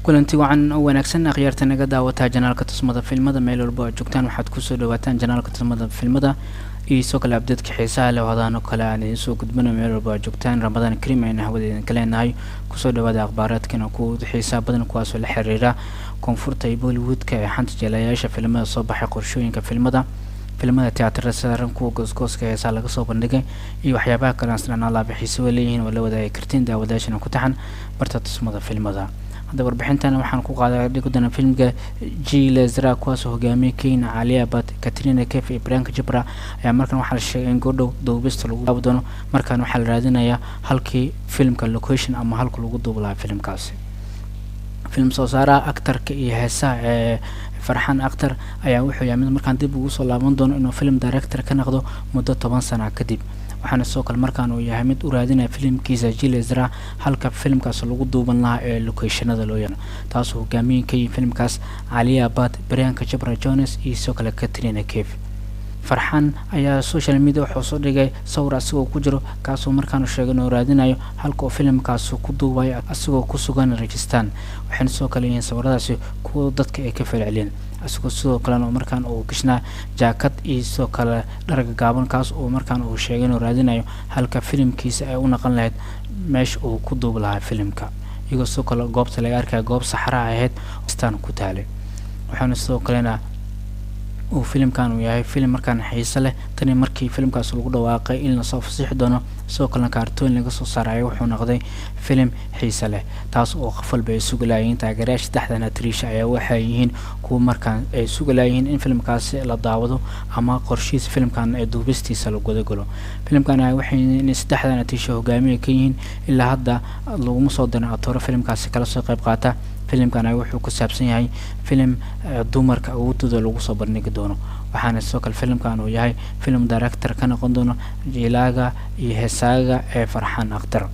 kulanti wacan oo wanaagsan akhyaarta naga daawata janaalka tusmada filmada meel walba oo joogtaan waxaad ku soo dhawaataan janaalka tusmada filmada iyo soo kala update xiisaha leh wadaan kale aan idin soo gudbino meel walba oo joogtaan Ramadaan Kariim ayna hawadeen kaleenahay ku soo dhawaada akhbaaradkana ku xiisaha badan kuwaas oo la xiriira koonfurta iyo Bollywood-ka ee xanta jelayaasha filmada soo baxay qorshooyinka filmada teatrada saaran kuwa goosgooska ee laga soo bandhigay iyo waxyaabaha kale aan la bixiso leeyihiin wala wadaay kartiin daawadaashana ku taxan barta tusmada filmada هذا وربحنتنا وحن قاعد قدنا فيلم جيل زرا كواس هجامي كين عليا بات كاترينا كيف إبرانك جبرا يا مركان وحل شيء نقوله دو بيست لو بدونه مركان وحل رادنا يا هالكي فيلم كاللوكيشن أما هالك لو قدو بلا فيلم كاسي فيلم صوصارا أكتر كيهسا فرحان أكتر أيا وحو يعمل مركان ديب وصل لابندون إنه فيلم دايركتر كان أخذه مدة 8 سنة كديب waxaana soo kale markaan uu yahay mid u raadinaya filimkiisa Jiil Zara halka filimkaas lagu duuban lahaa ee locationada loo yaqaan taas oo hogaamiyay filimkaas Alia Bhatt, Priyanka Chopra Jonas iyo soo kale Katrina Kaif. Farxan ayaa social media wuxuu soo dhigay sawir asagoo ku jiro kaasoo markaan uu sheegay inuu raadinayo halka filimkaas ku duubay asagoo ku sugan Rajasthan waxaana soo kale in sawiradaasi kuwa dadka ay ka falceliyeen asagoo sidoo kale markaan uu gashnaa jaakad iyo soo kale dharka gaaban kaas oo markaan uu sheegay inuu raadinayo halka filimkiisa ay u naqan lahayd meesh uu ku duub lahaa filimka iyagoo soo kale goobta laga arkay goob saxara ahayd istaan ku taalay waxaana soo kalena uu filimkan uu yahay filim markaan xiiso leh tani markii filimkaas lagu dhawaaqay in la soo fasaxi doono soo kale kaartoon laga soo saaray wuxuu noqday filim xiiso leh taas oo qofal bay sugalayeen taageerayaasha saddexdan Trisha ayaa waxay yihiin kuwa markaan ay sugalayeen in filimkaas la daawado ama qorshihiisa filimkan ay duubistiisa lagu galo filimkan ay waxay in saddexdan Trisha hogaamiye ka yihiin ilaa hadda lagu soo diray atoro filimkaas kala soo qayb qaata filimkan ay wuxuu ku saabsan yahay filim dumarka awoodooda lagu soo bandhigi doono waxaana soo kale filimkan uu yahay film director ka noqon doono Jilaga iyo heesaaga ee Farxan Akhtar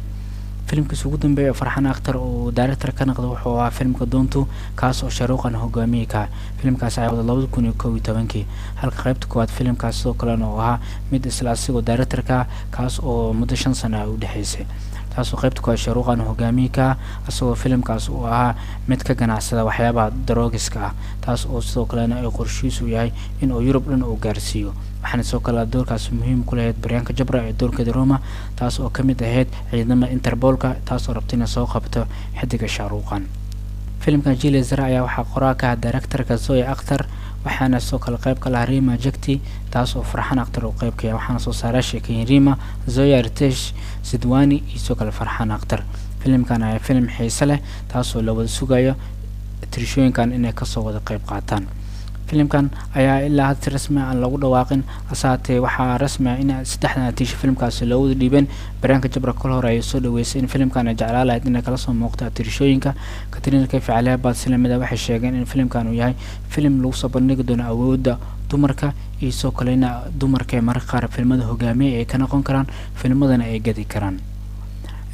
filimkiisa ugu dambeeyay Farxan Akhtar oo director ka noqday wuxuu ahaa filimka Doonto kaas oo sharuuqan hogaamiye ka filimkaas ay wada 2011 halka qaybta koowaad filimkaas soo kale oo ahaa mid isla asigoo director ka kaas oo muddo 5 sano u dhaxaysay taasoo qaybta koowaad sharuuqan hogaamiye ka asagoo filimkaas uu ahaa mid ka ganacsada waxyaabaha daroogiska ah taas oo sidoo kale ay qorshiisu yahay in uu Europe dhan uu gaarsiiyo waxaana soo kale doorkaas muhiim ku leeyahay Priyanka Chopra ee doorkeeda Roma taas oo kamid ahayd ciidamada Interpolka taas oo rabtay inay soo qabto xidiga sharuuqan filimkan Jiil Zara ayaa waxa qoraa ka directorka Zoya Akhtar waxaana soo kale qayb ka lahaa Rima Jagti taas oo Farxan Akhtar oo qayb ka yahay waxaana soo saaray sheekay Rima Zoya Ritesh Sidwani iyo soo kale Farxan Akhtar filimkan ayaa filim xiiso leh taas oo la wada sugayo tirishooyinkan inay ka soo wada qayb qaataan filimkan ayaa ilaa hadda rasmi ah lagu dhawaaqin asaatee waxaa rasmi ah in saddexdan Trisha filimkaas loo wada dhiibeen Priyanka Chopra kol hore ay soo dhaweysay in filimkan ay jeclaalayd in kala soo muuqato tirishooyinka Katrina Kaif Alia Bhatt silamada waxay sheegeen in filimkan uu yahay filim lagu soo bandhigi doono awoodda dumarka iyo soo kaleena dumarka ee marka qaar filmada hogaamiye ay ka noqon karaan filmadana ay gadi karaan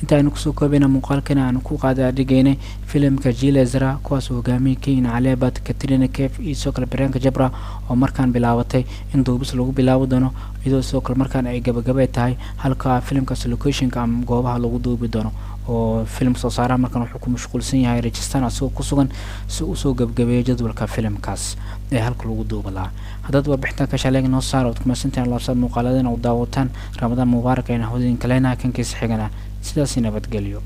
inta aynu kusoo koobayna muuqaalkana aan ku qaadaa dhigaynay filimka Jiil Zara kuwaas hogaamiye Keen Alia Bhatt Katrina Kaif iyo soo kale Priyanka Chopra oo markaan bilaabatay in duubis lagu bilaabo doono iyadoo soo kale markaan ay gabagabay tahay halka filimkaas locationka ama goobaha lagu duubi doono oo film soo saara markaan wuxuu ku mashquulsan yahay Rajasthan asoo ku sugan si uu soo gabagabeeyo jadwalka filimkaas ee halka lagu duubo lahaa hadad warbixintan ka shaleeg noo saaro kuma santaan laabsad muuqaaladan oo daawataan Ramadaan Mubaarak ayna hawdin kaleena kan kiis xigana sidaas nabadgelyo